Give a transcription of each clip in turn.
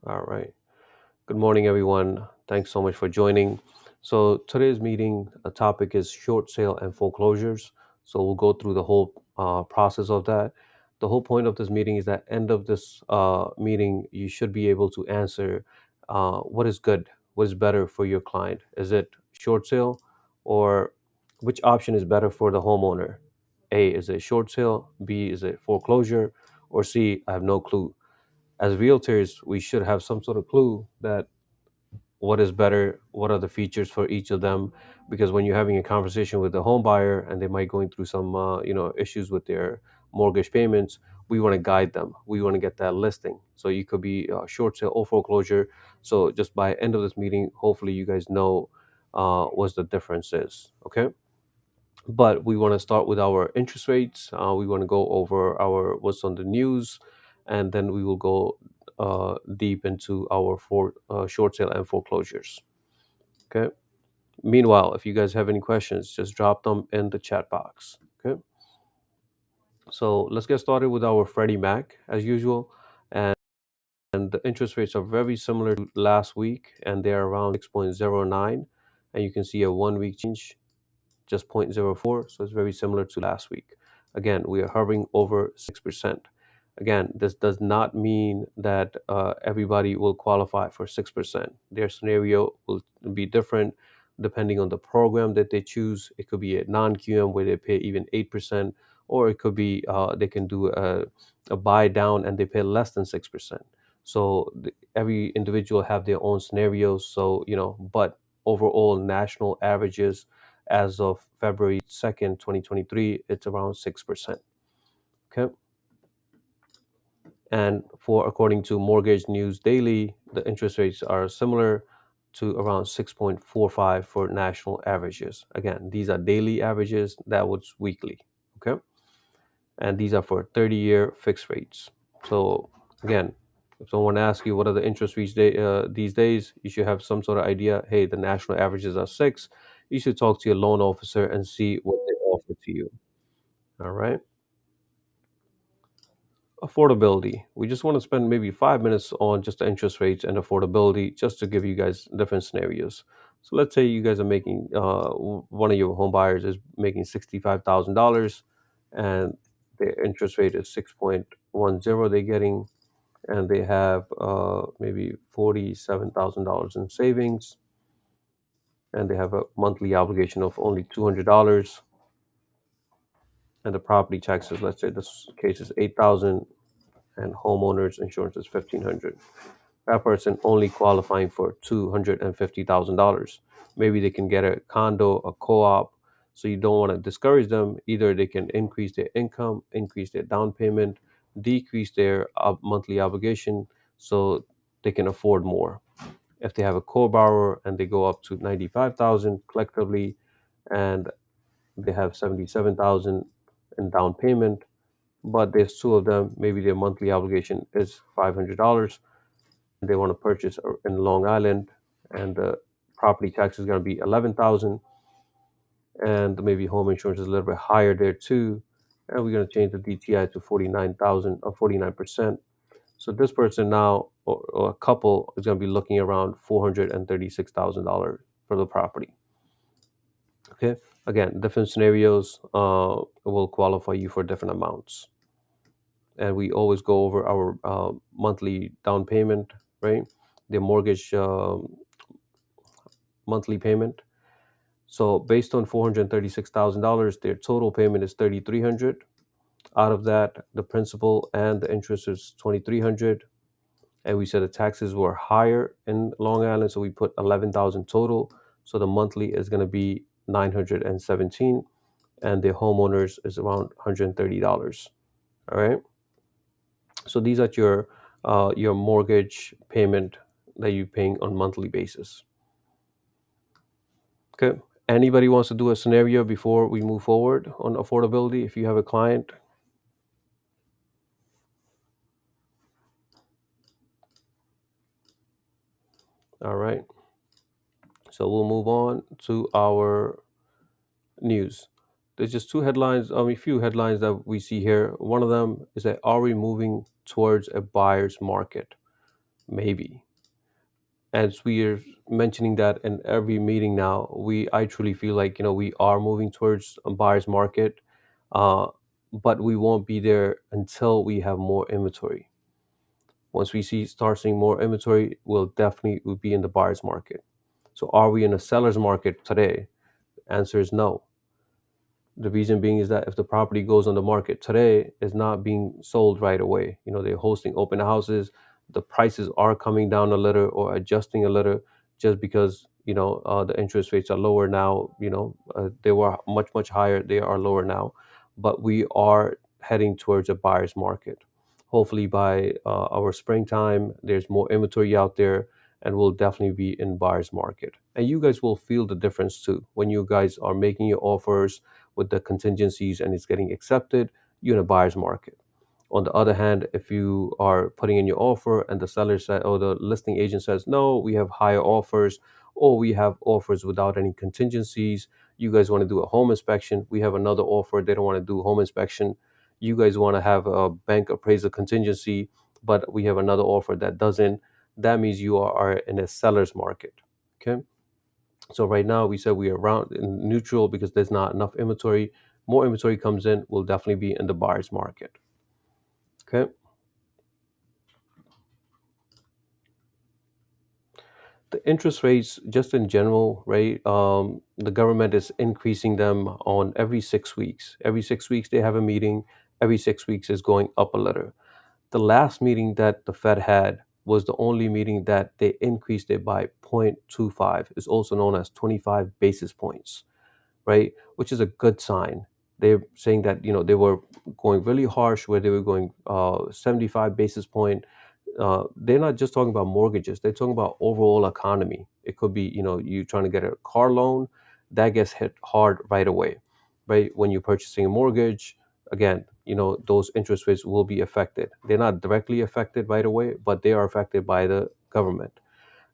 All right. Good morning, everyone. Thanks so much for joining. So, today's meeting topic is short sale and foreclosures. So, we'll go through the whole process of that. The whole point of this meeting is that end of this meeting, you should be able to answer what is good, what is better for your client. Is it short sale or which option is better for the homeowner? A, is it short sale? B, is it foreclosure? Or C, I have no clue. As realtors, we should have some sort of clue that what is better, what are the features for each of them, because when you're having a conversation with the home buyer and they might going through some issues with their mortgage payments, we want to guide them. We want to get that listing. So you could be short sale or foreclosure. So just by end of this meeting, hopefully you guys know what the difference is. Okay, but we want to start with our interest rates. We want to go over our what's on the news, and then we will go deep into our short sale and foreclosures. Okay. Meanwhile, if you guys have any questions, just drop them in the chat box. Okay. So let's get started with our Freddie Mac as usual, and the interest rates are very similar to last week, and they're around 6.09, and you can see a 1 week change just 0.04. So it's very similar to last week. Again, we are hovering over 6%. Again, this does not mean that everybody will qualify for 6%. Their scenario will be different depending on the program that they choose. It could be a non QM where they pay even 8%, or it could be they can do a buy down and they pay less than 6%. So every individual have their own scenarios. So, but overall national averages as of February 2nd, 2023, it's around 6%. Okay. And for according to Mortgage News Daily, the interest rates are similar to around 6.45 for national averages. Again, these are daily averages, that was weekly. Okay. And these are for 30-year fixed rates. So again, if someone asks you what are the interest rates these days, you should have some sort of idea. Hey, the national averages are 6. You should talk to your loan officer and see what they offer to you. All right. Affordability. We just want to spend maybe 5 minutes on just the interest rates and affordability, just to give you guys different scenarios. So let's say you guys are making, one of your home buyers is making $65,000, and their interest rate is 6.10 they're getting, and they have maybe $47,000 in savings, and they have a monthly obligation of only $200, and the property taxes, let's say this case is 8,000, and homeowners insurance is 1,500. That person only qualifying for $250,000. Maybe they can get a condo, a co-op. So you don't want to discourage them. Either they can increase their income, increase their down payment, decrease their monthly obligation, so they can afford more. If they have a co-borrower and they go up to 95,000 collectively, and they have 77,000 in down payment, but there's two of them, maybe their monthly obligation is $500, they want to purchase in Long Island, and the property tax is going to be 11,000, and maybe home insurance is a little bit higher there too, and we're going to change the DTI to 49,000 or 49%. So this person now, or a couple, is going to be looking around $436,000 for the property. Okay, again, different scenarios will qualify you for different amounts, and we always go over our monthly down payment, right? The mortgage monthly payment. So based on $436,000, their total payment is 3,300. Out of that, the principal and the interest is 2,300. And we said the taxes were higher in Long Island, so we put 11,000 total. So the monthly is going to be 917, and the homeowners is around $130. All right. So these are your mortgage payment that you're paying on monthly basis. Okay. Anybody wants to do a scenario before we move forward on affordability? If you have a client, all right. So we'll move on to our news. There's just two headlines, a few headlines that we see here. One of them is that, are we moving towards a buyer's market? Maybe. As we are mentioning that in every meeting now, I truly feel like we are moving towards a buyer's market, uh, but we won't be there until we have more inventory. Once we start seeing more inventory, we'll definitely will be in the buyer's market. So are we in a seller's market today? Answer is no. The reason being is that if the property goes on the market today, it's not being sold right away. They're hosting open houses. The prices are coming down a little or adjusting a little just because the interest rates are lower now. They were much higher. They are lower now, but we are heading towards a buyer's market. Hopefully by our springtime, there's more inventory out there, and we'll definitely be in buyer's market. And you guys will feel the difference too when you guys are making your offers with the contingencies and it's getting accepted, you're in a buyer's market. On the other hand, if you are putting in your offer and the seller said, or the listing agent says, no, we have higher offers, or we have offers without any contingencies, you guys want to do a home inspection, we have another offer, they don't want to do home inspection, you guys want to have a bank appraisal contingency, but we have another offer that doesn't, that means you are in a seller's market. Okay. So right now we said we are around in neutral because there's not enough inventory. More inventory comes in, we'll definitely be in the buyer's market. Okay. The interest rates, just in general, right? The government is increasing them on every 6 weeks. Every 6 weeks they have a meeting. Every 6 weeks is going up a little. The last meeting that the Fed had was the only meeting that they increased it by 0.25. It's also known as 25 basis points, right? Which is a good sign. They're saying that they were going really harsh, where they were going 75 basis point. They're not just talking about mortgages; they're talking about overall economy. It could be you trying to get a car loan, that gets hit hard right away, right? When you're purchasing a mortgage, again, those interest rates will be affected. They're not directly affected right away, but they are affected by the government.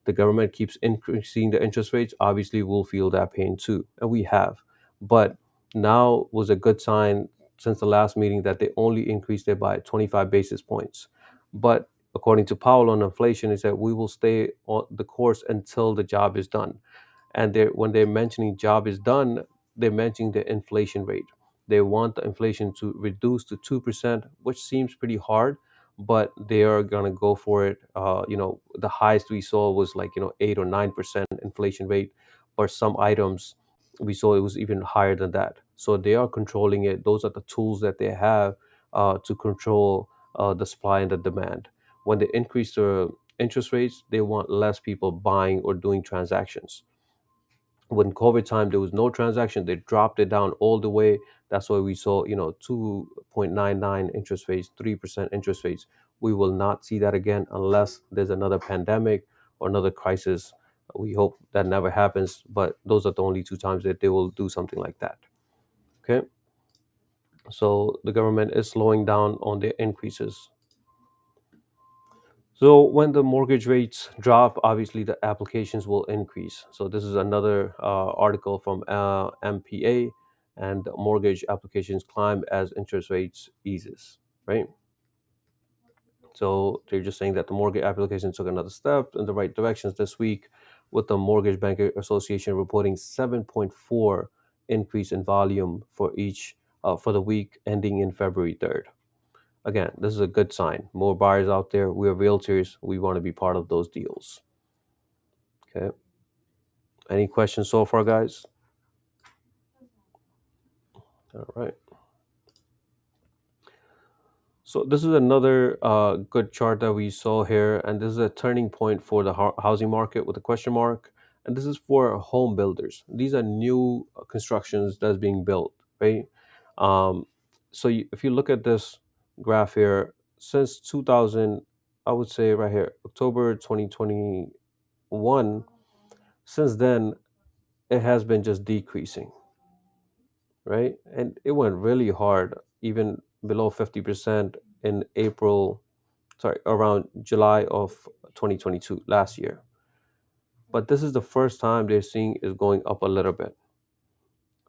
The government keeps increasing the interest rates, obviously we'll feel that pain too, and we have. But now was a good sign since the last meeting that they only increased it by 25 basis points. But according to Powell on inflation, is that we will stay on the course until the job is done. And when they're mentioning job is done, they're mentioning the inflation rate. They want the inflation to reduce to 2%, which seems pretty hard, but they are gonna go for it. The highest we saw was like 8 or 9% inflation rate, but some items we saw it was even higher than that. So they are controlling it. Those are the tools that they have to control the supply and the demand. When they increase the interest rates, they want less people buying or doing transactions. When COVID time, there was no transaction. They dropped it down all the way. That's why we saw 2.99 interest rates, 3% interest rates. We will not see that again unless there's another pandemic or another crisis. We hope that never happens, but those are the only two times that they will do something like that. Okay. So the government is slowing down on their increases. So when the mortgage rates drop, obviously the applications will increase. So this is another article from MPA, and mortgage applications climb as interest rates eases. Right. So they're just saying that the mortgage applications took another step in the right directions this week, with the Mortgage Banker Association reporting 7.4 increase in volume for each for the week ending in February 3rd. Again, this is a good sign. More buyers out there. We're realtors. We want to be part of those deals. Okay. Any questions so far, guys? All right. So this is another good chart that we saw here, and this is a turning point for the housing market with a question mark. And this is for home builders. These are new constructions that's being built, right? Um, so if you look at this graph here, since 2000, I would say right here, October 2021, since then it has been just decreasing, right? And it went really hard, even below 50% in April, sorry, around July of 2022, last year. But this is the first time they're seeing is going up a little bit,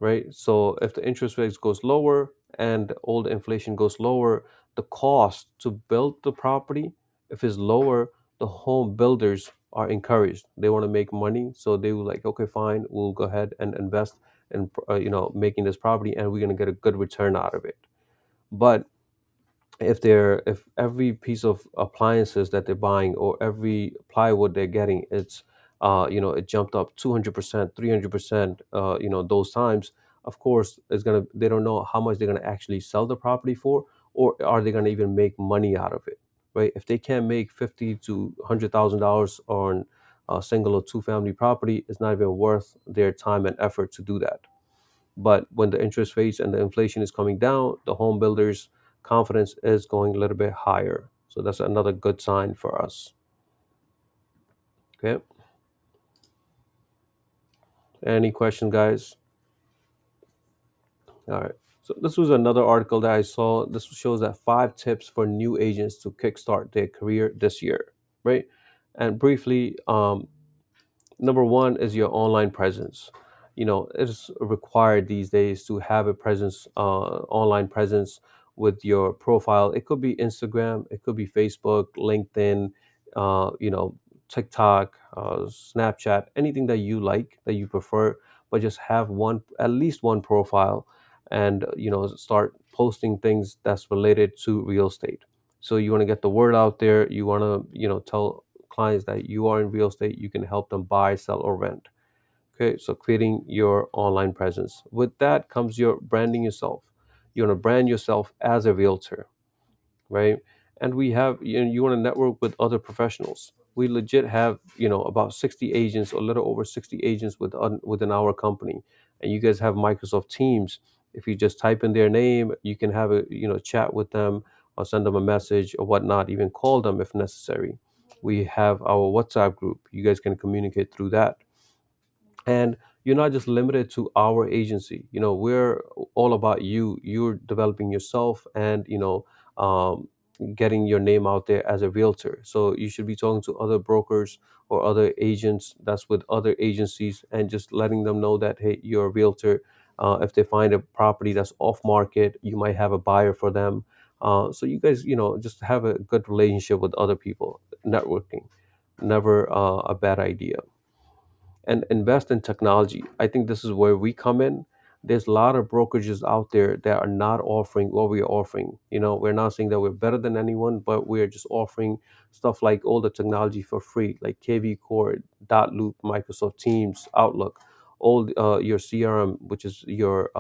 right? So if the interest rates goes lower and all the inflation goes lower, the cost to build the property, if it's lower, the home builders are encouraged. They want to make money, so they will like, okay, fine, we'll go ahead and invest in making this property, and we're going to get a good return out of it. But if every piece of appliances that they're buying or every plywood they're getting, it's it jumped up 200%, 300%, those times, of course it's gonna they don't know how much they're gonna actually sell the property for, or are they gonna even make money out of it, right? If they can't make 50 to $100,000 on a single or two family property, it's not even worth their time and effort to do that. But when the interest rates and the inflation is coming down, the home builders' confidence is going a little bit higher. So that's another good sign for us. Okay. Any questions, guys? All right. So this was another article that I saw. This shows that 5 tips for new agents to kickstart their career this year, right? And briefly, number one is your online presence. It's required these days to have a presence, online presence with your profile. It could be Instagram, it could be Facebook, LinkedIn, TikTok, Snapchat, anything that you like, that you prefer, but just have one, at least one profile, and start posting things that's related to real estate. So you want to get the word out there. You want to tell clients that you are in real estate, you can help them buy, sell, or rent. Okay, so creating your online presence. With that comes your branding yourself. You want to brand yourself as a realtor, right? And we have, you want to network with other professionals. We legit have, about 60 agents, a little over 60 agents within our company. And you guys have Microsoft Teams. If you just type in their name, you can have a, chat with them, or send them a message or whatnot, even call them if necessary. We have our WhatsApp group. You guys can communicate through that. And you're not just limited to our agency. We're all about you. You're developing yourself, and getting your name out there as a realtor. So you should be talking to other brokers or other agents that's with other agencies, and just letting them know that, hey, you're a realtor. If they find a property that's off market, you might have a buyer for them. So you guys, just have a good relationship with other people. Networking, never a bad idea. And invest in technology. I think this is where we come in. There's a lot of brokerages out there that are not offering what we're offering. We're not saying that we're better than anyone, but we're just offering stuff like all the technology for free, like KV Core, Dot Loop, Microsoft Teams, Outlook, all your CRM, which is your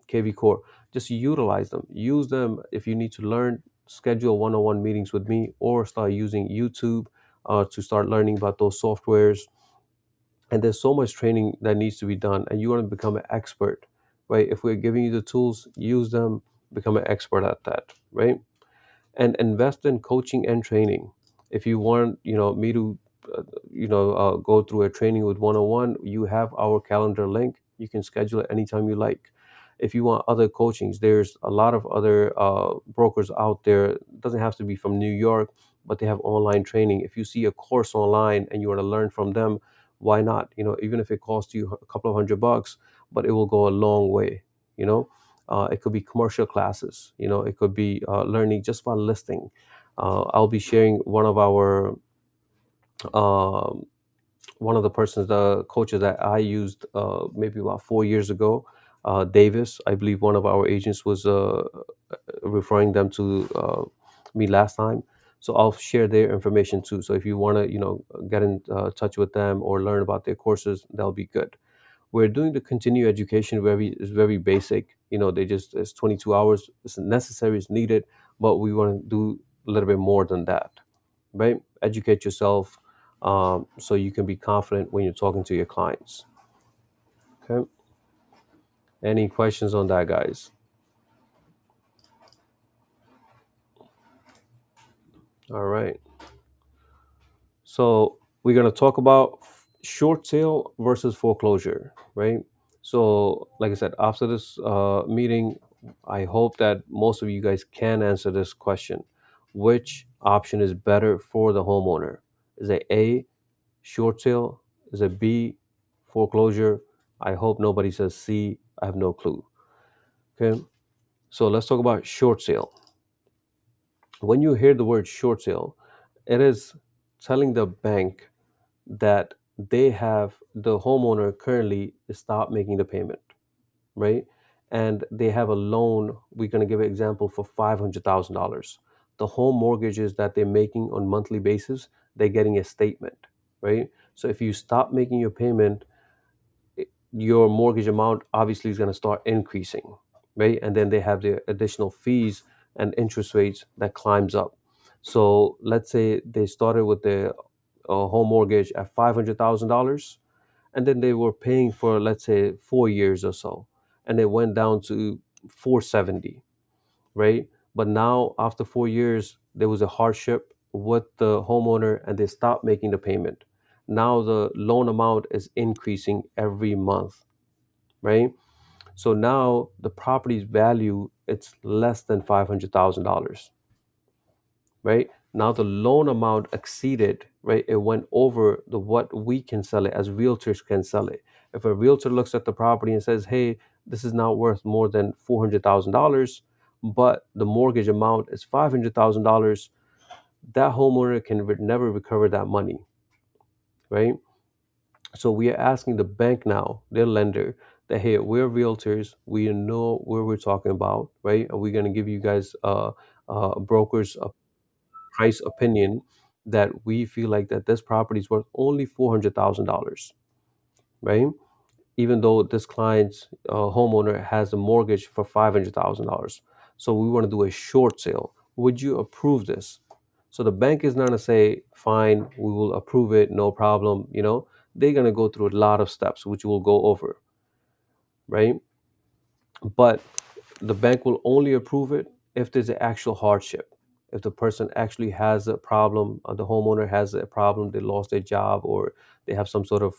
KV Core. Just utilize them. Use them if you need to learn. Schedule one-on-one meetings with me, or start using YouTube to start learning about those softwares. And there's so much training that needs to be done, and you want to become an expert, right? If we're giving you the tools, use them, become an expert at that, right? And invest in coaching and training. If you want, me to go through a training with one-on-one, you have our calendar link. You can schedule it anytime you like. If you want other coachings, there's a lot of other brokers out there. It doesn't have to be from New York, but they have online training. If you see a course online and you want to learn from them, why not? Even if it costs you a couple of $100, but it will go a long way. you know it could be commercial classes. It could be learning just by listing. I'll be sharing um, one of the persons, the coaches that I used maybe about 4 years ago, Davis. I believe one of our agents was referring them to me last time. So I'll share their information too. So if you want to, get in touch with them or learn about their courses, that'll be good. We're doing the continuing education, very is very basic. They just, it's 22 hours. It's necessary, it's needed, but we want to do a little bit more than that, right? Educate yourself, so you can be confident when you're talking to your clients. Okay. Any questions on that, guys? All right. So we're gonna talk about short sale versus foreclosure, right? So, like I said, after this meeting, I hope that most of you guys can answer this question: which option is better for the homeowner? Is it A, short sale? Is it B, foreclosure? I hope nobody says C. I have no clue. Okay. So let's talk about short sale. When you hear the word short sale, it is telling the bank that they have the homeowner currently stop making the payment, right? And they have a loan. We're going to give an example for $500,000. The home mortgages that they're making on monthly basis, they're getting a statement, right? So if you stop making your payment, your mortgage amount obviously is going to start increasing, right? And then they have the additional fees and interest rates that climbs up. So let's say they started with the home mortgage at $500,000, and then they were paying for, let's say, 4 years or so, and it went down to 470, right? But now after 4 years there was a hardship with the homeowner and they stopped making the payment. Now the loan amount is increasing every month, right? So now the property's value, it's less than $500,000, right? Now the loan amount exceeded, right? It went over the what we can sell it as realtors can sell it. If a realtor looks at the property and says, "Hey, this is not worth more than $400,000," but the mortgage amount is $500,000, that homeowner can never recover that money, right? So we are asking the bank now, their lender, that hey, we're realtors, we know where we're talking about, right? And we're gonna give you guys brokers a price opinion that we feel like that this property is worth only $400,000, right? Even though this client's homeowner has a mortgage for $500,000. So we want to do a short sale. Would you approve this? So the bank is not going to say, fine, we will approve it, no problem. They're going to go through a lot of steps, which we'll go over, right? But the bank will only approve it if there's an actual hardship. If the person actually has a problem, the homeowner has a problem, they lost their job, or they have some sort of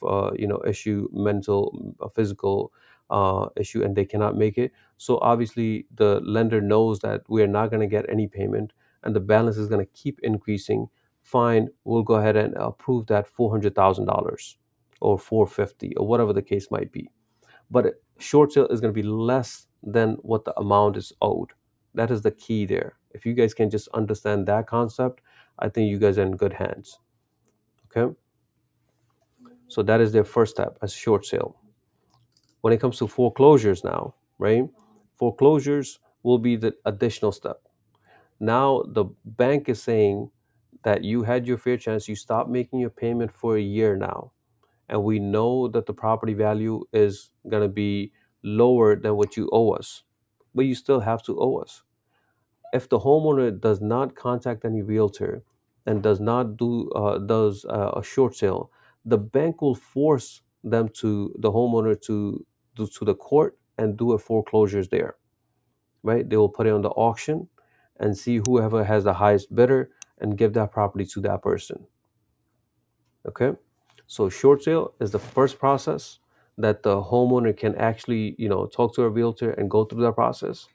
issue, mental, physical issue, and they cannot make it. So obviously, the lender knows that we are not going to get any payment, and the balance is going to keep increasing. Fine, we'll go ahead and approve that $400,000 or 450 or whatever the case might be, but short sale is going to be less than what the amount is owed. That is the key there. If you guys can just understand that concept, I think you guys are in good hands. Okay, so that is their first step as short sale. When it comes to foreclosures now, right? Foreclosures will be the additional step. Now the bank is saying that you had your fair chance, you stopped making your payment for a year now, and we know that the property value is going to be lower than what you owe us, but you still have to owe us. If the homeowner does not contact any realtor and does not does a short sale, the bank will force them to the homeowner to the court and do a foreclosures there, right? They will put it on the auction and see whoever has the highest bidder and give that property to that person. Okay, so short sale is the first process that the homeowner can actually, talk to a realtor and go through that process.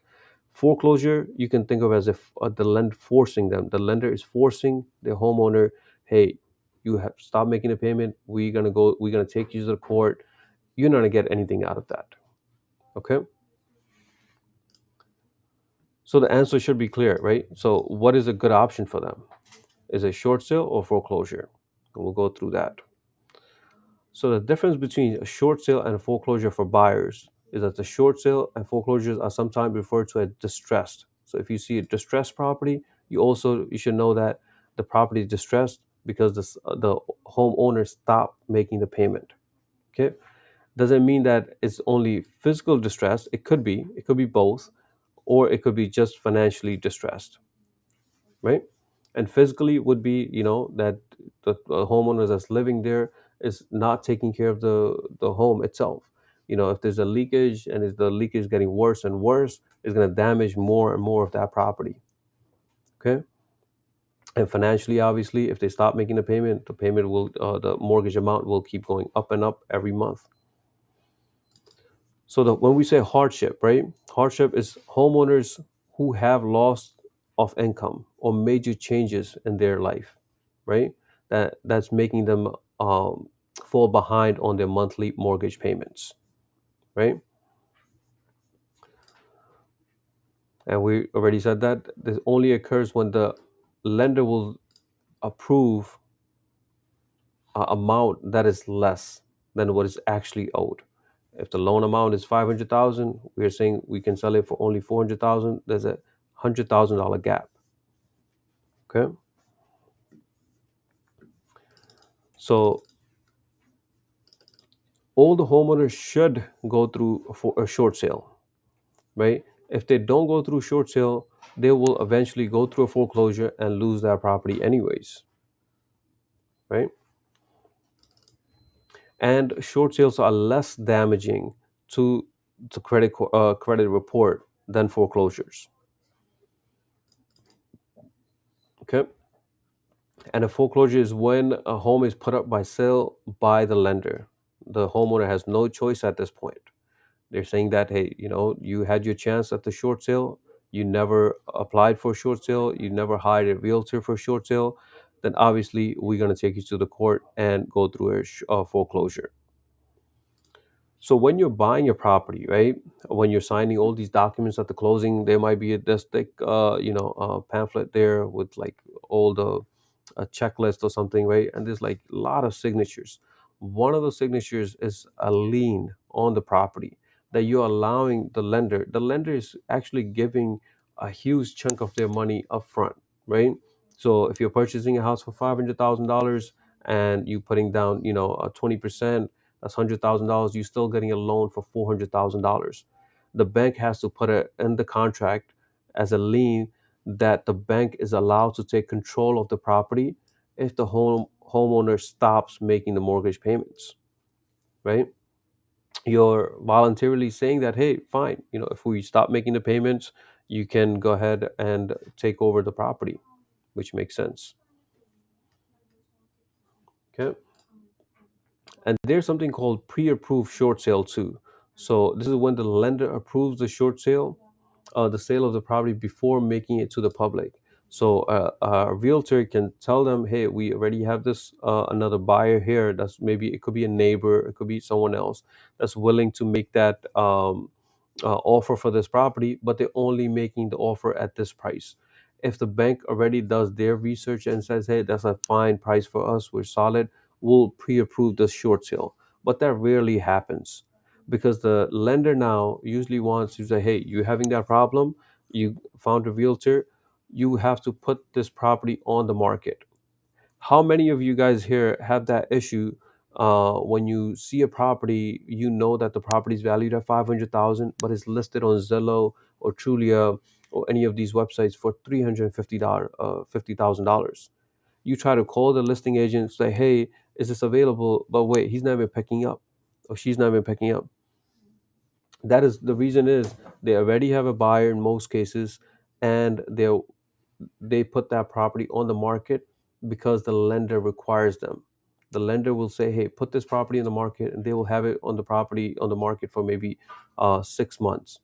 Foreclosure, you can think of as if the lender forcing them. The lender is forcing the homeowner, hey, you have stopped making a payment. We're gonna take you to the court. You're not gonna get anything out of that. Okay. So the answer should be clear, right? So what is a good option for them? Is it short sale or foreclosure? And we'll go through that. So the difference between a short sale and a foreclosure for buyers is that the short sale and foreclosures are sometimes referred to as distressed. So if you see a distressed property, you should know that the property is distressed because the homeowner stopped making the payment. Okay, doesn't mean that it's only physical distress. It could be both, or it could be just financially distressed, right? And physically would be, that the homeowner that's living there is not taking care of the home itself. If there's a leakage and is the leakage getting worse and worse, it's going to damage more and more of that property. Okay. And financially, obviously, if they stop making the mortgage amount will keep going up and up every month. So when we say hardship, right? Hardship is homeowners who have loss of income or major changes in their life, right? That's making them fall behind on their monthly mortgage payments, right? And we already said that this only occurs when the lender will approve amount that is less than what is actually owed. If the loan amount is 500,000, we are saying we can sell it for only 400,000. There's a $100,000 gap. Okay, so all the homeowners should go through for a short sale, right? If they don't go through short sale, they will eventually go through a foreclosure and lose their property anyways, right? And short sales are less damaging to the credit report than foreclosures. Okay, and a foreclosure is when a home is put up by sale by the lender. The homeowner has no choice at this point. They're saying that, hey, you had your chance at the short sale, you never applied for a short sale, you never hired a realtor for a short sale, then obviously we're going to take you to the court and go through a foreclosure. So when you're buying a property, right? When you're signing all these documents at the closing, there might be this thick, pamphlet there with like all the a checklist or something, right? And there's like a lot of signatures. One of the signatures is a lien on the property that you're allowing the lender. The lender is actually giving a huge chunk of their money up front, right? So if you're purchasing a house for $500,000 and you putting down, a 20%, that's $100,000. You're still getting a loan for $400,000. The bank has to put it in the contract as a lien that the bank is allowed to take control of the property if the homeowner stops making the mortgage payments, right? You're voluntarily saying that, hey, fine, if we stop making the payments, you can go ahead and take over the property, which makes sense. Okay, and there's something called pre-approved short sale too. So this is when the lender approves the short sale, the sale of the property before making it to the public. So a realtor can tell them, hey, we already have this another buyer here. That's maybe it could be a neighbor, it could be someone else that's willing to make that offer for this property, but they're only making the offer at this price. If the bank already does their research and says, hey, that's a fine price for us, we're solid, we'll pre-approve the short sale. But that rarely happens because the lender now usually wants to say, hey, you're having that problem, you found a realtor, you have to put this property on the market. How many of you guys here have that issue? When you see a property, you know that the property is valued at 500,000, but it's listed on Zillow or Trulia or any of these websites for $350, $50,000. You try to call the listing agent, say, "Hey, is this available?" But wait, he's not even picking up, or she's not even picking up. That is the reason is they already have a buyer in most cases, and they put that property on the market because the lender requires them. The lender will say, "Hey, put this property in the market," and they will have it on the property on the market for maybe 6 months.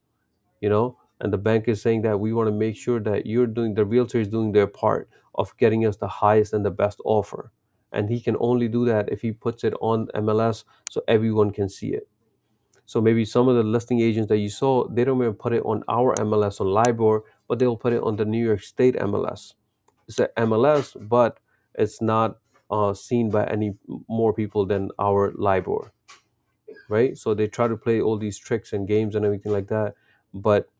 And the bank is saying that we want to make sure that the realtor is doing their part of getting us the highest and the best offer, and he can only do that if he puts it on MLS so everyone can see it. So maybe some of the listing agents that you saw, they don't even put it on our MLS on LIBOR, but they'll put it on the New York State MLS. It's a MLS, but it's not seen by any more people than our LIBOR, right? So they try to play all these tricks and games and everything like that, but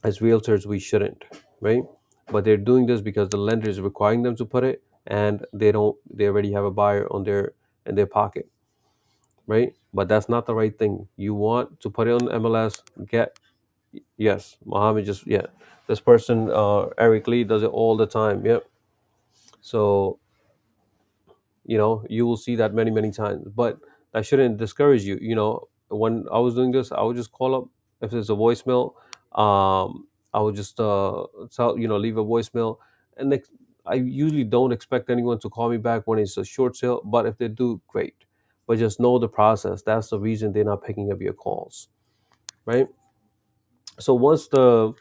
as realtors, we shouldn't, right? But they're doing this because the lender is requiring them to put it, and they already have a buyer on their in their pocket, right? But that's not the right thing. You want to put it on MLS. Yes, Mohammed just, yeah. This person, Eric Lee, does it all the time. Yep. So you will see that many many times, but that shouldn't discourage you. When I was doing this, I would just call up if there's a voicemail. I would just leave a voicemail, and I usually don't expect anyone to call me back when it's a short sale, but if they do, great. But just know the process. That's the reason they're not picking up your calls, right? So once the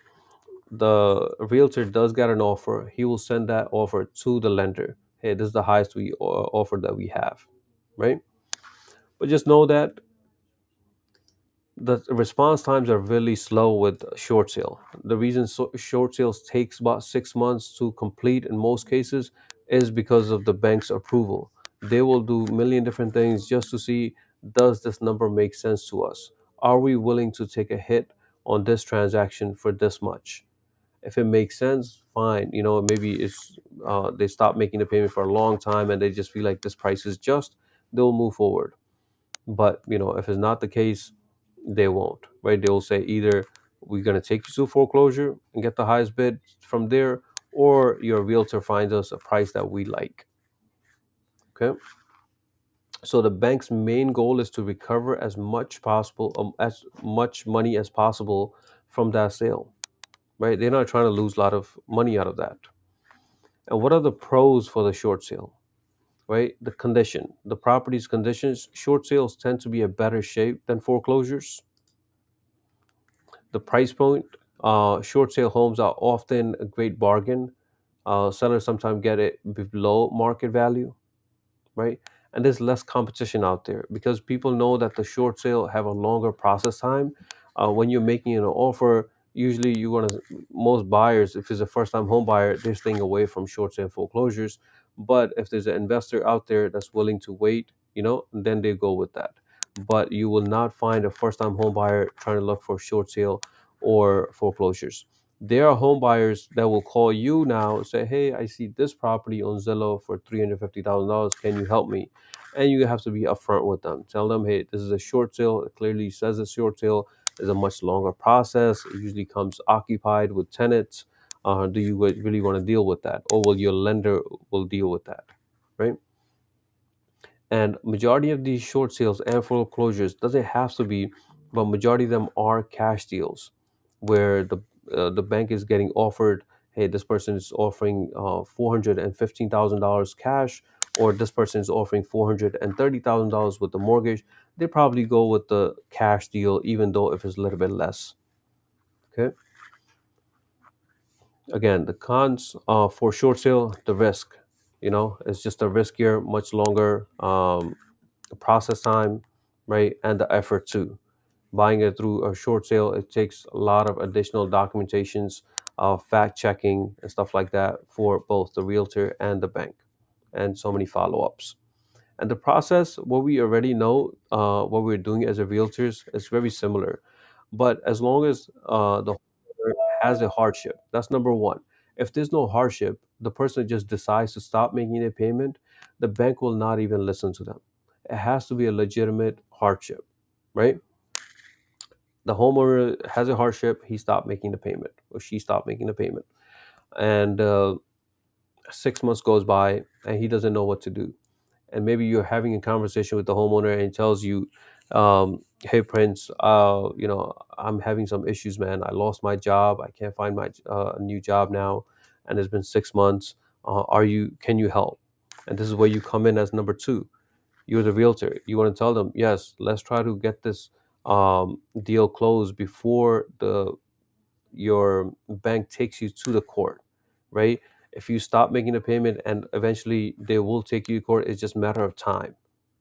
realtor does get an offer, he will send that offer to the lender. Hey, this is the highest offer that we have, right? But just know that the response times are really slow with short sale. The reason short sales takes about 6 months to complete in most cases is because of the bank's approval. They will do a million different things just to see, does this number make sense to us? Are we willing to take a hit on this transaction for this much? If it makes sense, fine. Maybe it's they stop making the payment for a long time and they just feel like this price is just, they'll move forward. But if it's not the case, they won't, right? They'll say either we're going to take you to foreclosure and get the highest bid from there, or your realtor finds us a price that we like. Okay. So the bank's main goal is to recover as much money as possible from that sale, right? They're not trying to lose a lot of money out of that. And what are the pros for the short sale? Right? The condition, the property's conditions. Short sales tend to be a better shape than foreclosures. The price point, short sale homes are often a great bargain. Sellers sometimes get it below market value, right? And there's less competition out there because people know that the short sale have a longer process time. When you're making an offer, usually you want to, most buyers, if it's a first time home buyer, they're staying away from short sale foreclosures. But if there's an investor out there that's willing to wait, then they go with that. But you will not find a first time home buyer trying to look for short sale or foreclosures. There are home buyers that will call you now and say, "Hey, I see this property on Zillow for $350,000. Can you help me?" And you have to be upfront with them. Tell them, "Hey, this is a short sale. It clearly says it's short sale. It's a much longer process. It usually comes occupied with tenants. Do you really want to deal with that, or will your lender will deal with that?" Right? And majority of these short sales and foreclosures doesn't have to be, but majority of them are cash deals where the bank is getting offered, hey, this person is offering $415,000 cash, or this person is offering $430,000 with the mortgage. They probably go with the cash deal even though if it's a little bit less. Okay. Again, the cons for short sale, the risk, it's just a riskier, much longer process time, right? And the effort too. Buying it through a short sale, it takes a lot of additional documentations, fact checking, and stuff like that for both the realtor and the bank, and so many follow ups. And the process, what we already know, what we're doing as a realtors, is very similar. But as long as the homeowner has a hardship, that's number one. If there's no hardship, the person just decides to stop making a payment, the bank will not even listen to them. It has to be a legitimate hardship, right? The homeowner has a hardship, he stopped making the payment, or she stopped making the payment. And 6 months goes by and he doesn't know what to do. And maybe you're having a conversation with the homeowner and he tells you, "Hey Prince, I'm having some issues, man. I lost my job. I can't find my new job now, and it's been 6 months. Can you help?" And this is where you come in as number two. You're the realtor. You want to tell them, "Yes, let's try to get this deal closed before the your bank takes you to the court," right? If you stop making a payment and eventually they will take you to court, it's just a matter of time,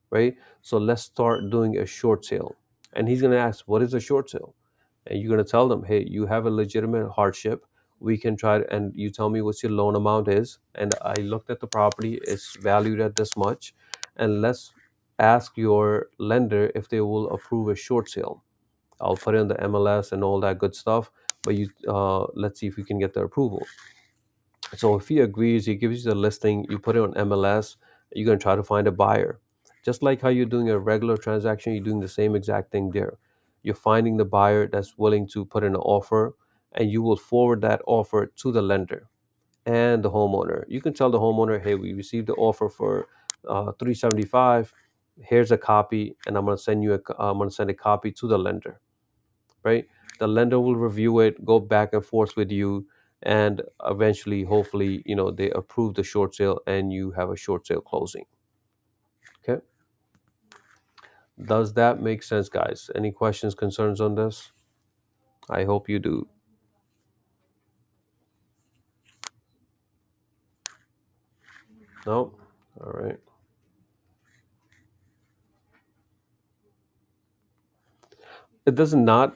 right? So let's start doing a short sale. And he's going to ask, "What is a short sale?" And you're going to tell them, "Hey, you have a legitimate hardship. We can try and you tell me what your loan amount is. And I looked at the property, it's valued at this much. And let's ask your lender if they will approve a short sale. I'll put in the MLS and all that good stuff. But let's see if we can get the approval." So if he agrees, he gives you the listing, you put it on MLS, you're gonna try to find a buyer. Just like how you're doing a regular transaction, you're doing the same exact thing there. You're finding the buyer that's willing to put in an offer, and you will forward that offer to the lender and the homeowner. You can tell the homeowner, "Hey, we received the offer for 375. Here's a copy, and I'm gonna send a copy to the lender." Right? The lender will review it, go back and forth with you, and eventually, hopefully, they approve the short sale and you have a short sale closing. Okay. Does that make sense, guys? Any questions, concerns on this? I hope you do. No? All right. It does not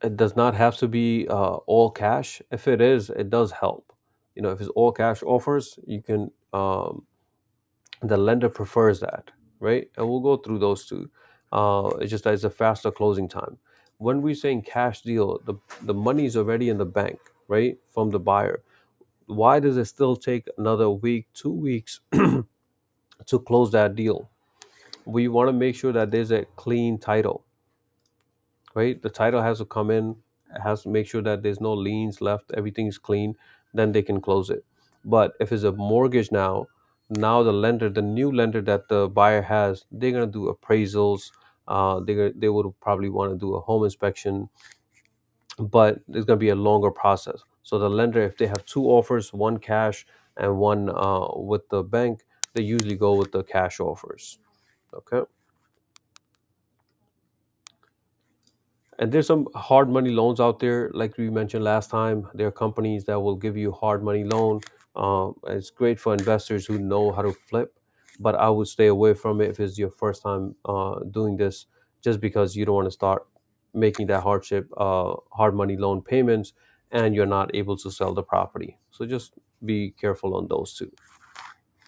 it does not have to be all cash. If it is, it does help. If it's all cash offers, you can The lender prefers that, right? And we'll go through those two. It's just that it's a faster closing time. When we're saying cash deal, the money is already in the bank, right, from the buyer. Why does it still take another week, 2 weeks to close that deal? We want to make sure that there's a clean title, right? The title has to come in, has to make sure that there's no liens left, everything's clean, then they can close it. But if it's a mortgage now the lender, the new lender that the buyer has, they're gonna do appraisals. They would probably want to do a home inspection, but it's gonna be a longer process. So the lender, if they have two offers, one cash and one with the bank, they usually go with the cash offers. Okay. And there's some hard money loans out there, like we mentioned last time. There are companies that will give you hard money loan. It's great for investors who know how to flip, but I would stay away from it if it's your first time doing this, just because you don't want to start making that hard money loan payments, and you're not able to sell the property. So just be careful on those two.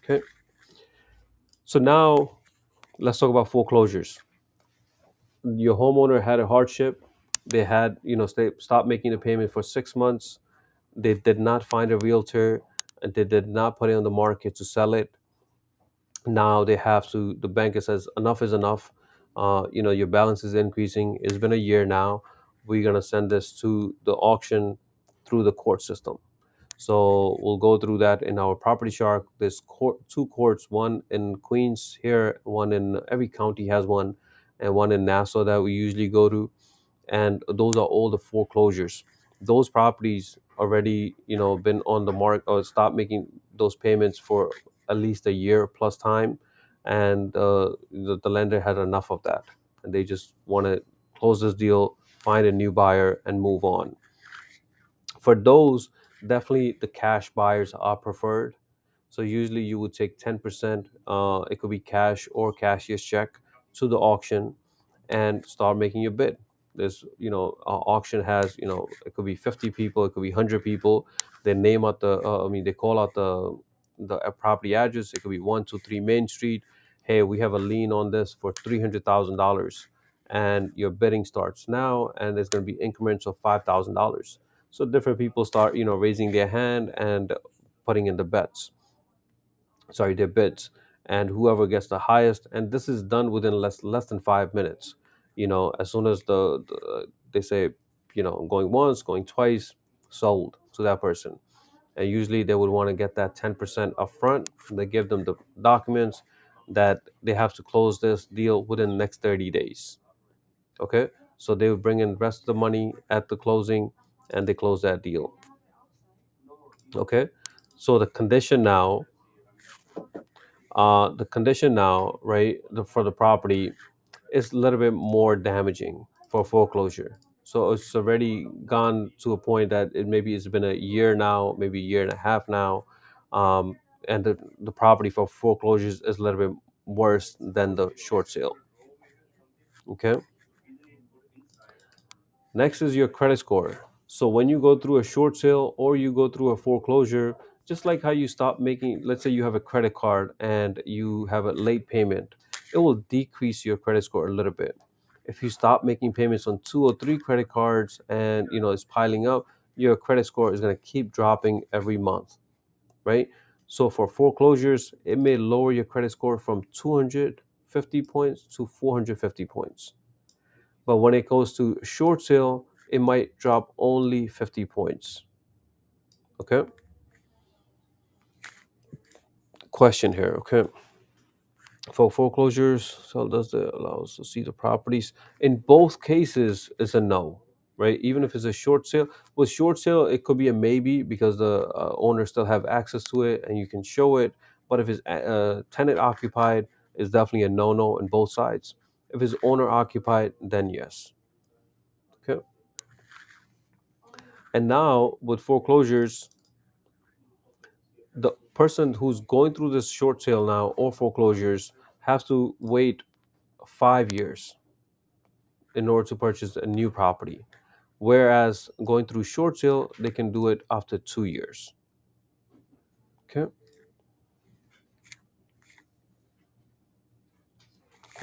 Okay. So now let's talk about foreclosures. Your homeowner had a hardship. They had, stop making the payment for 6 months. They did not find a realtor, and they did not put it on the market to sell it. Now they have to, the bank says enough is enough. Your balance is increasing. It's been a year now. We're going to send this to the auction through the court system. So we'll go through that in our property shark. There's two courts, one in Queens here, one in every county has one, and one in Nassau that we usually go to. And those are all the foreclosures. Those properties already, been on the mark or stop making those payments for at least a year plus time, and the lender had enough of that, and they just want to close this deal, find a new buyer, and move on. For those, definitely the cash buyers are preferred. So usually you would take 10%, it could be cash or cashier's check, to the auction and start making your bid. There's, auction has, it could be 50 people, it could be 100 people. They name out they call out the property address. It could be 123 Main Street. Hey, we have a lien on this for $300,000, and your bidding starts now, and there's going to be increments of $5,000. So different people start, raising their hand and putting in the bets, sorry, their bids, and whoever gets the highest, and this is done within less than 5 minutes. As soon as they say, going once, going twice, sold to that person. And usually they would want to get that 10% upfront. They give them the documents that they have to close this deal within the next 30 days. Okay. So they would bring in the rest of the money at the closing, and they close that deal. Okay. So the condition now, right, for the property is a little bit more damaging for foreclosure. So it's already gone to a point that it maybe it's been a year now, maybe a year and a half now, um, and the property for foreclosures is a little bit worse than the short sale. Okay. Next is your credit score. So when you go through a short sale or you go through a foreclosure, just like how you stop making, let's say you have a credit card and you have a late payment, it will decrease your credit score a little bit. If you stop making payments on two or three credit cards and it's piling up, your credit score is going to keep dropping every month, right? So for foreclosures, it may lower your credit score from 250 points to 450 points. But when it goes to short sale, it might drop only 50 points. Okay. Question here. Okay. For foreclosures, so does the allow us to see the properties? In both cases, it's a no, right? Even if it's a short sale. With short sale, it could be a maybe because the owner still have access to it and you can show it. But if it's tenant occupied, it's definitely a no in both sides. If it's owner occupied, then yes. Okay. And now with foreclosures, the person who's going through this short sale now or foreclosures have to wait 5 years in order to purchase a new property, whereas going through short sale they can do it after 2 years. Okay.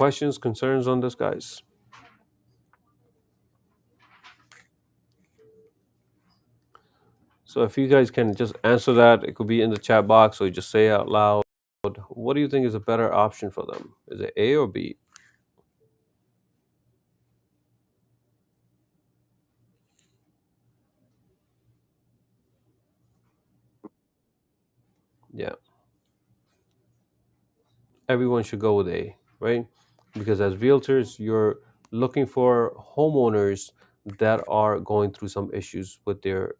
Questions, concerns on this, guys? So if you guys can just answer that, it could be in the chat box or just say out loud. What do you think is a better option for them? Is it A or B? Yeah, everyone should go with A, right? Because as realtors, you're looking for homeowners that are going through some issues with their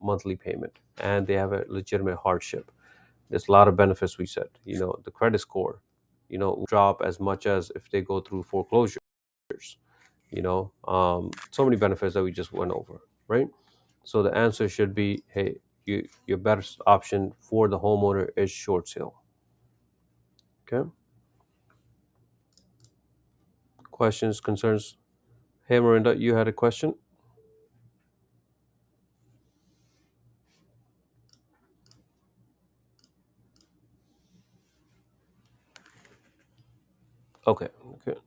monthly payment and they have a legitimate hardship. There's a lot of benefits we said. The credit score, drop as much as if they go through foreclosures. So many benefits that we just went over, right? So the answer should be, hey, your best option for the homeowner is short sale. Okay. Questions, concerns? Hey, Miranda, you had a question? Okay. Okay.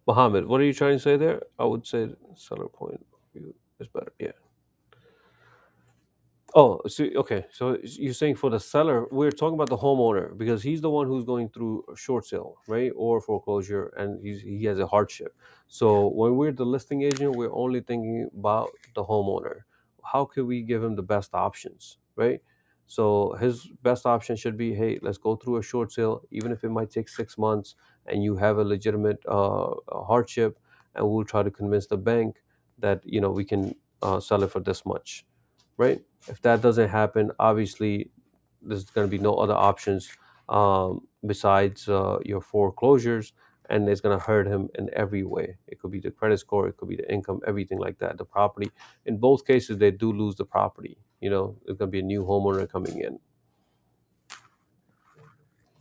Mohammed, what are you trying to say there? I would say seller point of view is better. Yeah. Oh, so okay. So you're saying for the seller, we're talking about the homeowner because he's the one who's going through a short sale, right, or foreclosure, and he has a hardship. So when we're the listing agent, we're only thinking about the homeowner. How can we give him the best options, right? So his best option should be, hey, let's go through a short sale, even if it might take 6 months, and you have a legitimate hardship, and we'll try to convince the bank that we can sell it for this much, right? If that doesn't happen, obviously there's going to be no other options besides your foreclosures, and it's going to hurt him in every way. It could be the credit score, it could be the income, everything like that. The property. In both cases, they do lose the property. There's going to be a new homeowner coming in,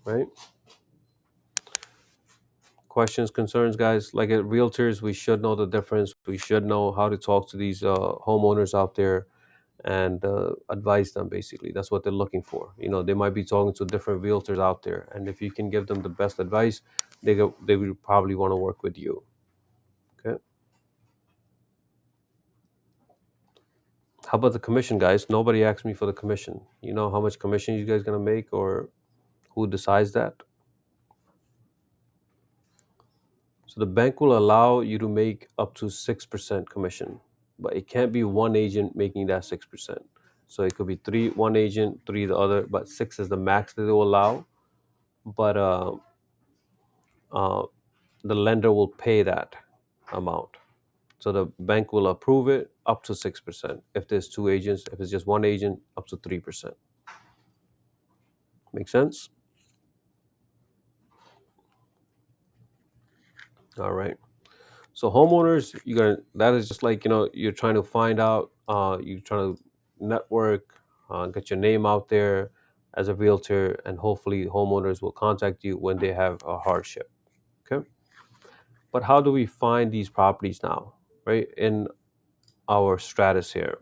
right? Questions, concerns, guys? Like at realtors, we should know the difference. We should know how to talk to these homeowners out there and advise them. Basically, that's what they're looking for. They might be talking to different realtors out there, and if you can give them the best advice, they will probably want to work with you. Okay. How about the commission, guys? Nobody asked me for the commission. You know how much commission you guys gonna make, or who decides that? So the bank will allow you to make up to 6% commission, but it can't be one agent making that 6%. So it could be three, one agent, three the other, but six is the max that they will allow. But uh, the lender will pay that amount. So the bank will approve it up to 6%. If there's two agents, if it's just one agent, up to 3%. Make sense? All right. So homeowners, you're gonna that is just like you're trying to find out, you're trying to network, get your name out there as a realtor, and hopefully homeowners will contact you when they have a hardship. Okay. But how do we find these properties now, right? In our Stratus here.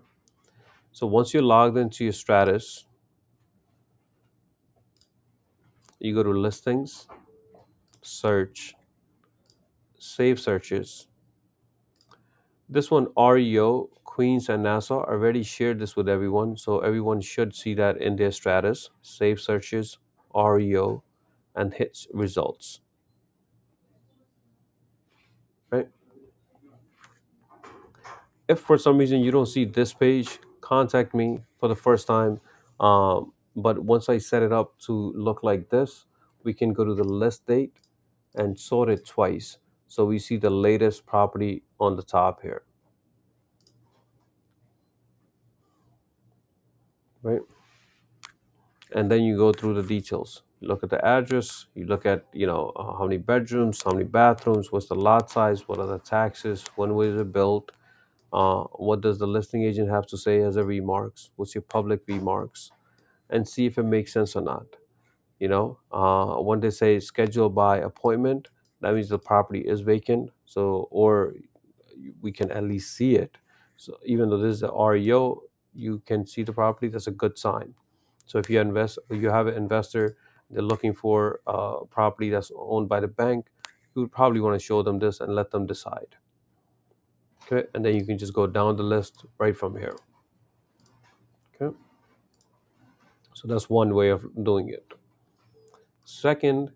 So once you're logged into your Stratus, you go to listings, search, save searches. This one, REO, Queens and Nassau, I already shared this with everyone. So everyone should see that in their Stratus. Save searches, REO, and hits results. Right? If for some reason you don't see this page, contact me for the first time. But once I set it up to look like this, we can go to the list date and sort it twice. So we see the latest property on the top here, right? And then you go through the details. You look at the address, you look at how many bedrooms, how many bathrooms, what's the lot size, what are the taxes, when was it built, what does the listing agent have to say as a remarks, what's your public remarks, and see if it makes sense or not. When they say scheduled by appointment, that means the property is vacant. So, or we can at least see it. So even though this is a REO, you can see the property, that's a good sign. So if you have an investor, they're looking for a property that's owned by the bank, you would probably want to show them this and let them decide. Okay, and then you can just go down the list right from here. Okay, so that's one way of doing it. Second,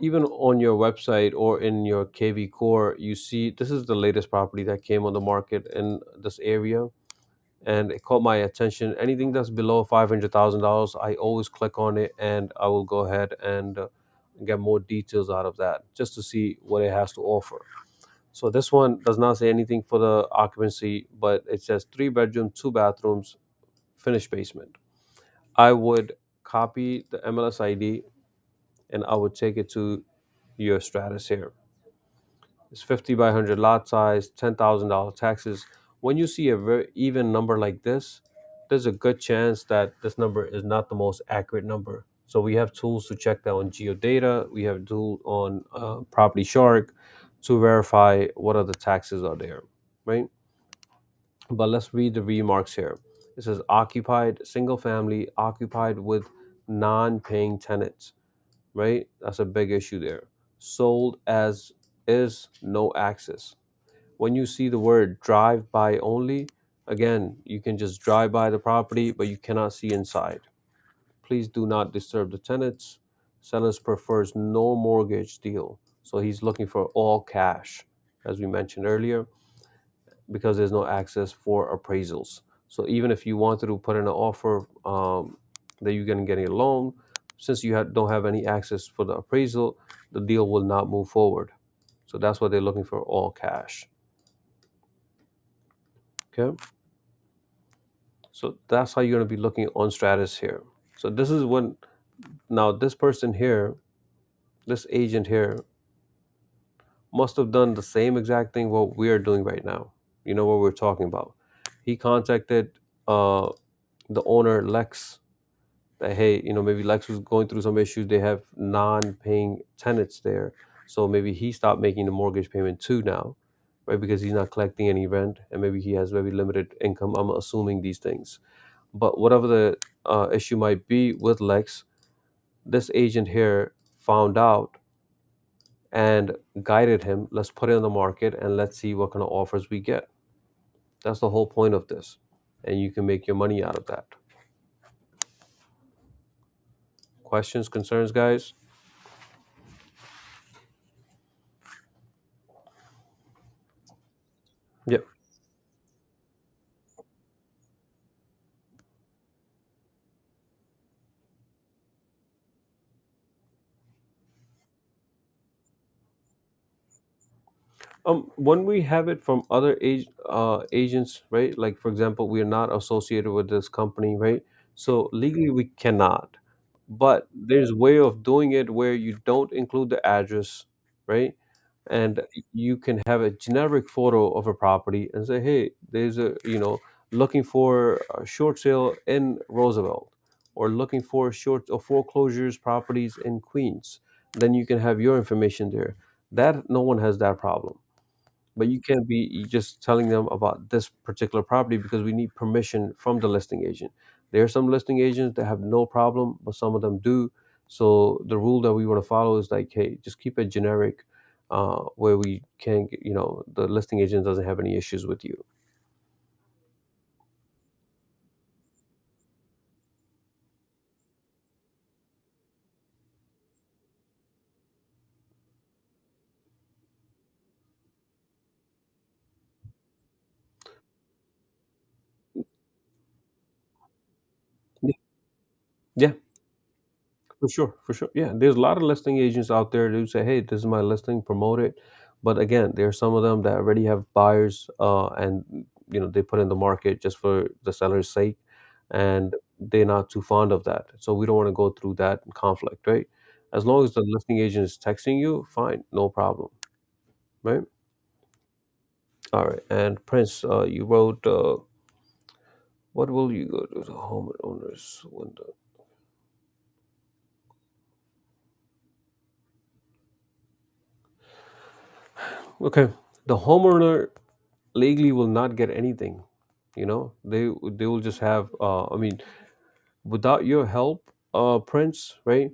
even on your website or in your KV Core, you see this is the latest property that came on the market in this area, and it caught my attention. Anything that's below $500,000, I always click on it, and I will go ahead and get more details out of that just to see what it has to offer. So this one does not say anything for the occupancy, but it says 3 bedroom, 2 bathrooms, finished basement. I would copy the MLS ID and I would take it to your Stratus here. It's 50 by 100 lot size, $10,000 taxes. When you see a very even number like this, there's a good chance that this number is not the most accurate number. So we have tools to check that on GeoData. We have a tool on Property Shark to verify what other taxes are there, right? But let's read the remarks here. It says occupied, single family, occupied with non-paying tenants, right? That's a big issue there. Sold as is, no access. When you see the word drive by only, again, you can just drive by the property, but you cannot see inside. Please do not disturb the tenants. Sellers prefers no mortgage deal. So he's looking for all cash, as we mentioned earlier, because there's no access for appraisals. So even if you wanted to put in an offer that you're going to get a loan, since don't have any access for the appraisal, the deal will not move forward. So that's what they're looking for, all cash. Okay. So that's how you're going to be looking on Stratus here. So this is when now this person here, this agent here, must have done the same exact thing what we are doing right now. You know what we're talking about. He contacted uh, the owner Lex that hey, maybe Lex was going through some issues. They have non-paying tenants there, so maybe he stopped making the mortgage payment too now, right? Because he's not collecting any rent, and maybe he has very limited income. I'm assuming these things. But whatever the issue might be with Lex, this agent here found out and guided him. Let's put it on the market and let's see what kind of offers we get. That's the whole point of this. And you can make your money out of that. Questions, concerns, guys? Yep. When we have it from other agents, right? Like for example, we are not associated with this company, right? So legally we cannot. But there's way of doing it where you don't include the address, right? And you can have a generic photo of a property and say, hey, there's looking for a short sale in Roosevelt, or looking for short or foreclosures properties in Queens. Then you can have your information there. That no one has that problem. But you can't be just telling them about this particular property because we need permission from the listing agent. There are some listing agents that have no problem, but some of them do. So the rule that we want to follow is like, hey, just keep it generic, where we can, the listing agent doesn't have any issues with you. Yeah, yeah, for sure, for sure. Yeah, there's a lot of listing agents out there who say, "Hey, this is my listing, promote it." But again, there are some of them that already have buyers, and they put in the market just for the seller's sake, and they're not too fond of that. So we don't want to go through that conflict, right? As long as the listing agent is texting you, fine, no problem, right? All right. And Prince, you wrote, "What will you go to the homeowner's window?" Okay, the homeowner legally will not get anything. They will just have, I mean, without your help, Prince, right?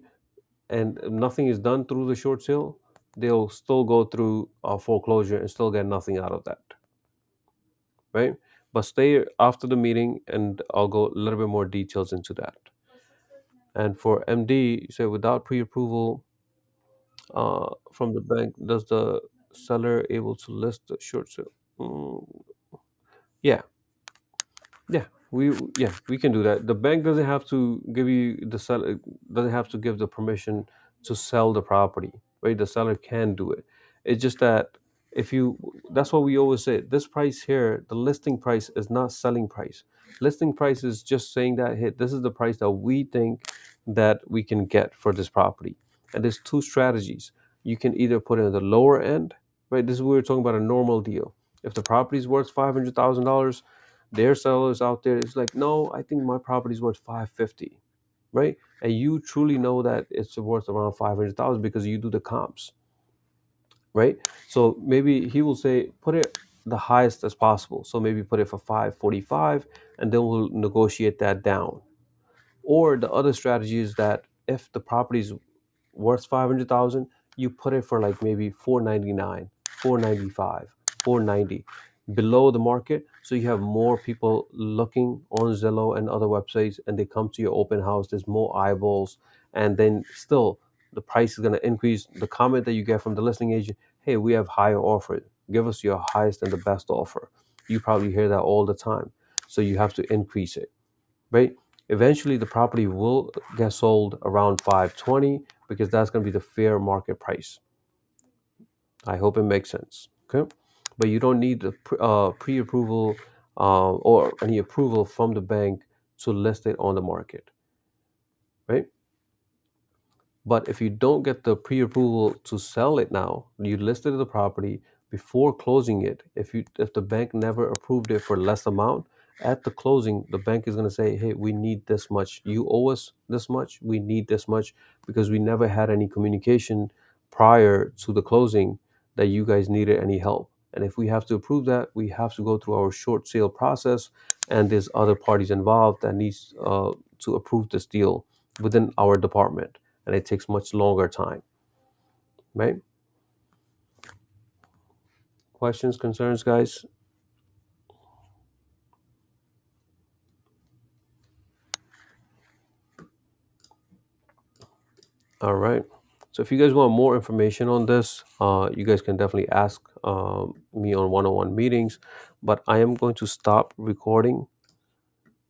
And nothing is done through the short sale, they'll still go through a foreclosure and still get nothing out of that, right? But stay after the meeting and I'll go a little bit more details into that. And for MD, you say without pre-approval from the bank, does the seller able to list the short sale? Mm, yeah, yeah, we can do that. The bank doesn't have to give you the seller doesn't have to give the permission to sell the property, right? The seller can do it. It's just that if you that's what we always say. This price here, the listing price is not selling price. Listing price is just saying that, hey, this is the price that we think that we can get for this property. And there's two strategies. You can either put it at the lower end, right? This is we were talking about a normal deal. If the property is worth $500,000, their sellers out there is like, no, I think my property's worth 550, right? And you truly know that it's worth around 500,000 because you do the comps, right? So maybe he will say put it the highest as possible, so maybe put it for 545, and then we'll negotiate that down. Or the other strategy is that if the property's worth 500,000, you put it for like maybe 499, 495, 490 below the market, so you have more people looking on Zillow and other websites, and they come to your open house. There's more eyeballs, and then still the price is going to increase. The comment that you get from the listing agent, hey, we have higher offer, give us your highest and the best offer. You probably hear that all the time, so you have to increase it, right? Eventually, the property will get sold around 520 because that's going to be the fair market price. I hope it makes sense. Okay, but you don't need the pre-approval or any approval from the bank to list it on the market, right? But if you don't get the pre-approval to sell it now, you listed the property before closing it. If the bank never approved it for less amount, at the closing, the bank is going to say, "Hey, we need this much. You owe us this much. We need this much because we never had any communication prior to the closing that you guys needed any help." And if we have to approve that, we have to go through our short sale process, and there's other parties involved that needs to approve this deal within our department, and it takes much longer time, right? Questions, concerns, guys? All right. So if you guys want more information on this, you guys can definitely ask me on one-on-one meetings. But I am going to stop recording